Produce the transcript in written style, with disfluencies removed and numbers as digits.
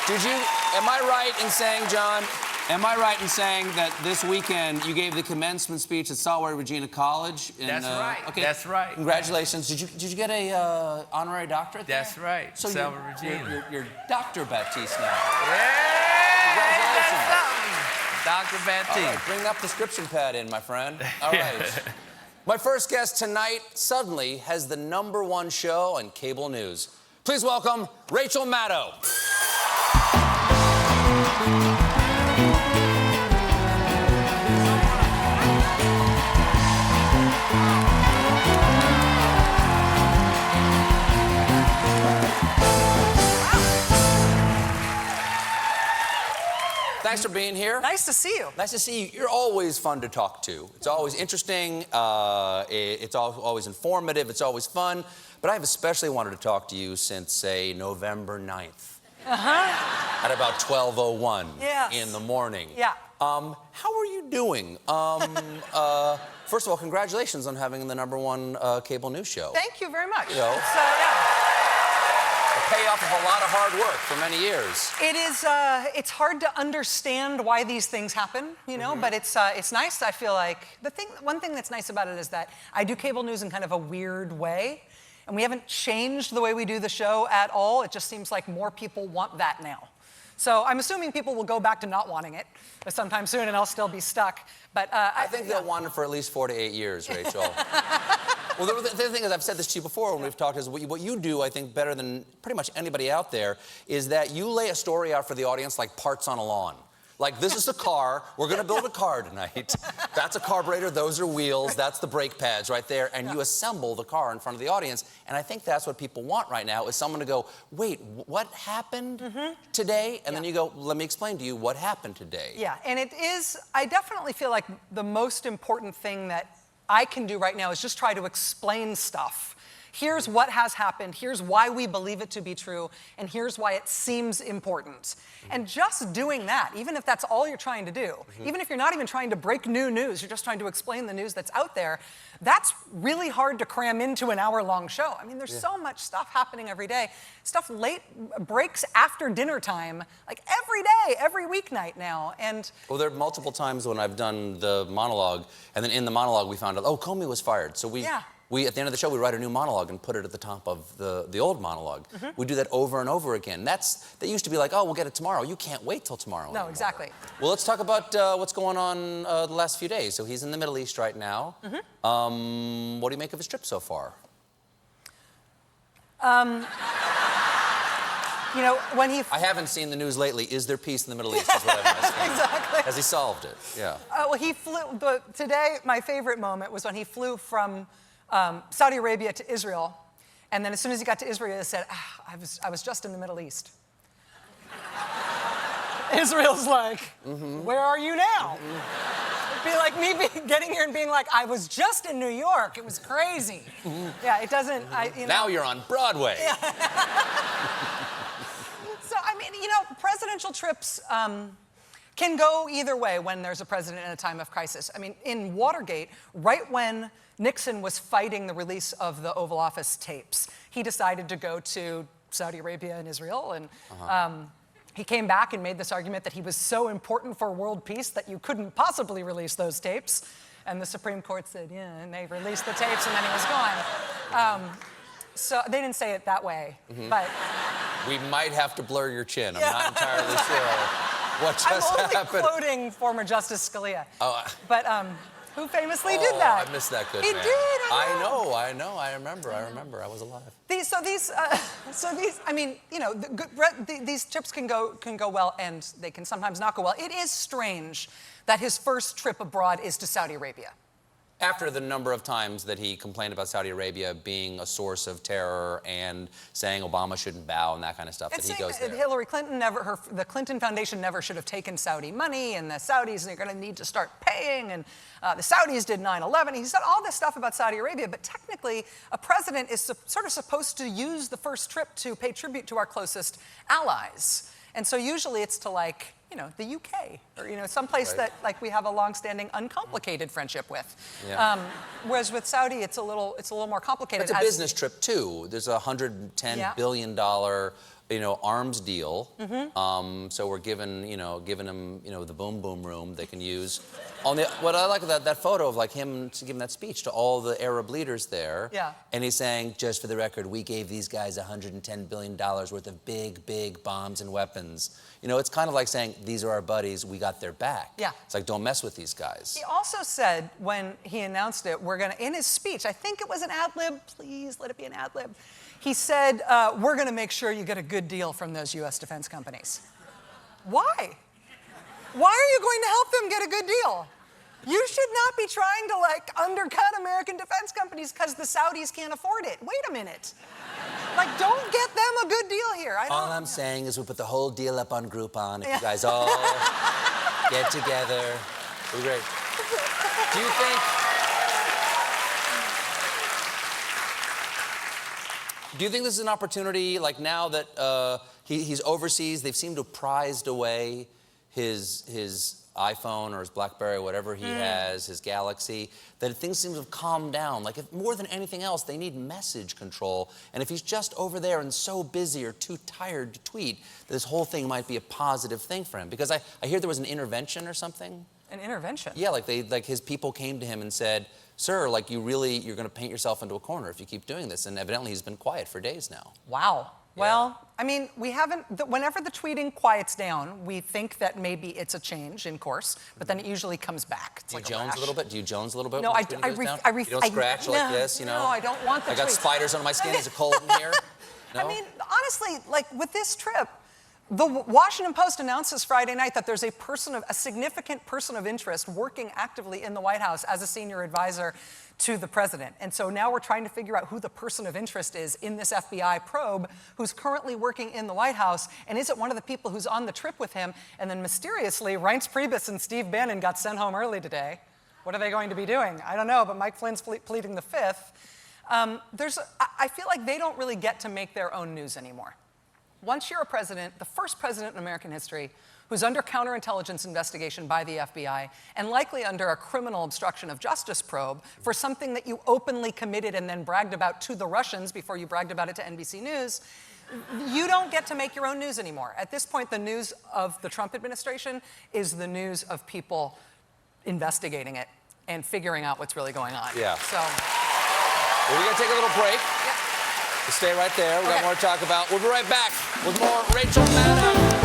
Am I right in saying, John, that this weekend you gave the commencement speech at Salway Regina College? That's right. Okay. That's right. Congratulations. Did you get a honorary doctorate there? That's right. So Salway Regina. you're Dr. Baptiste now. Yeah! Congratulations. Dr. Baptiste. All right, bring that prescription pad in, my friend. All right. My first guest tonight suddenly has the #1 show on cable news. Please welcome Rachel Maddow. Thanks for being here. Nice to see you. Nice to see you. You're always fun to talk to. It's always interesting. It's always informative. It's always fun. But I've especially wanted to talk to you since, say, November 9th. At about 12:01 in the morning. Yeah. How are you doing? First of all, congratulations on having the #1 cable news show. Thank you very much. You know, the payoff of a lot of hard work for many years. It is. It's hard to understand why these things happen, you know. But it's nice. I feel like one thing that's nice about it is that I do cable news in kind of a weird way, and we haven't changed the way we do the show at all. It just seems like more people want that now. So I'm assuming people will go back to not wanting it sometime soon, and I'll still be stuck. But I think they'll want it for at least 4 to 8 years, Rachel. Well, the thing is, I've said this to you before when we've talked, is what you do, I think, better than pretty much anybody out there, is that you lay a story out for the audience like parts on a lawn. Like, this is a car. We're going to build a car tonight. That's a carburetor. Those are wheels. That's the brake pads right there. And you assemble the car in front of the audience. And I think that's what people want right now, is someone to go, wait, what happened today? And then you go, let me explain to you what happened today. Yeah, and it is, I definitely feel like the most important thing that I can do right now is just try to explain stuff. Here's what has happened, here's why we believe it to be true, and here's why it seems important. And just doing that, even if that's all you're trying to do, even if you're not even trying to break new news, you're just trying to explain the news that's out there, that's really hard to cram into an hour-long show. I mean, there's so much stuff happening every day. Stuff breaks after dinner time, like every day, every weeknight now. And well, there are multiple times when I've done the monologue, and then in the monologue we found out, oh, Comey was fired. So we at the end of the show, we write a new monologue and put it at the top of the old monologue. We do that over and over again. That used to be like, oh, we'll get it tomorrow. You can't wait till tomorrow No, anymore. exactly. Well, let's talk about what's going on the last few days. So he's in the Middle East right now. What do you make of his trip so far? You know, when he... I haven't seen the news lately. Is there peace in the Middle East? Is what I'm asking. Exactly. Has he solved it? Yeah. Well, he flew... Today, my favorite moment was when he flew from Saudi Arabia to Israel, and then as soon as he got to Israel, he said, I was just in the Middle East. Israel's like, where are you now? It'd be like me getting here and being like, I was just in New York. It was crazy. Yeah, it doesn't... Now you're on Broadway. Yeah. So, I mean, you know, presidential trips can go either way when there's a president in a time of crisis. I mean, in Watergate, right when Nixon was fighting the release of the Oval Office tapes, he decided to go to Saudi Arabia and Israel, and he came back and made this argument that he was so important for world peace that you couldn't possibly release those tapes. And the Supreme Court said, yeah, and they released the tapes, and then he was gone. So they didn't say it that way, but... We might have to blur your chin. I'm not entirely sure what just happened. I'm only quoting former Justice Scalia. Oh, but who famously did that? I missed that good He man. did, I know. I remember. I was alive. I mean, you know, these trips can go well, and they can sometimes not go well. It is strange that his first trip abroad is to Saudi Arabia. After the number of times that he complained about Saudi Arabia being a source of terror and saying Obama shouldn't bow and that kind of stuff, that he goes there. Hillary Clinton the Clinton Foundation never should have taken Saudi money, and the Saudis are going to need to start paying, and the Saudis did 9/11. He said all this stuff about Saudi Arabia, but technically, a president is sort of supposed to use the first trip to pay tribute to our closest allies. And so usually it's to, like, you know, the UK, or, you know, someplace that, like, we have a long-standing, uncomplicated friendship with. Yeah. Whereas with Saudi, it's a little more complicated. It's a business trip too. There's a $110 billion arms deal. So we're giving him, the boom boom room they can use. What I like about that photo of like him giving that speech to all the Arab leaders there. Yeah. And he's saying, just for the record, we gave these guys $110 billion worth of big bombs and weapons. It's kind of like saying, these are our buddies, we got their back. Yeah. It's like, don't mess with these guys. He also said when he announced it, in his speech, I think it was an ad lib, please let it be an ad lib. He said, we're going to make sure you get a good deal from those U.S. defense companies. Why? Why are you going to help them get a good deal? You should not be trying to undercut American defense companies because the Saudis can't afford it. Wait a minute. Don't get them a good deal here. All I'm saying is we'll put the whole deal up on Groupon if you guys all get together. It'll be great. Do you think this is an opportunity, now that he's overseas, they've seemed to have prized away his iPhone or his BlackBerry, whatever he has, his Galaxy, that things seem to have calmed down. If more than anything else, they need message control. And if he's just over there and so busy or too tired to tweet, this whole thing might be a positive thing for him. Because I hear there was an intervention or something. An intervention? Yeah, his people came to him and said, sir, you're going to paint yourself into a corner if you keep doing this. And evidently he's been quiet for days now. Wow. Yeah. Well, we haven't, whenever the tweeting quiets down, we think that maybe it's a change in course, but then it usually comes back. It's Do you Jones a little bit? Do you Jones a little bit? No, when the tweeting goes down? You don't scratch like this, No, I don't want the I got tweets. spiders on my skin. Is it cold in here? No? Honestly, with this trip, the Washington Post announces Friday night that there's a significant person of interest working actively in the White House as a senior advisor to the president. And so now we're trying to figure out who the person of interest is in this FBI probe who's currently working in the White House, and is it one of the people who's on the trip with him? And then mysteriously, Reince Priebus and Steve Bannon got sent home early today. What are they going to be doing? I don't know, but Mike Flynn's pleading the fifth. I feel like they don't really get to make their own news anymore. Once you're a president, the first president in American history who's under counterintelligence investigation by the FBI and likely under a criminal obstruction of justice probe for something that you openly committed and then bragged about to the Russians before you bragged about it to NBC News, you don't get to make your own news anymore. At this point, the news of the Trump administration is the news of people investigating it and figuring out what's really going on. Yeah. So. Well, we're going to take a little break. Yeah. Stay right there. We've got more to talk about. We'll be right back with more Rachel Maddow.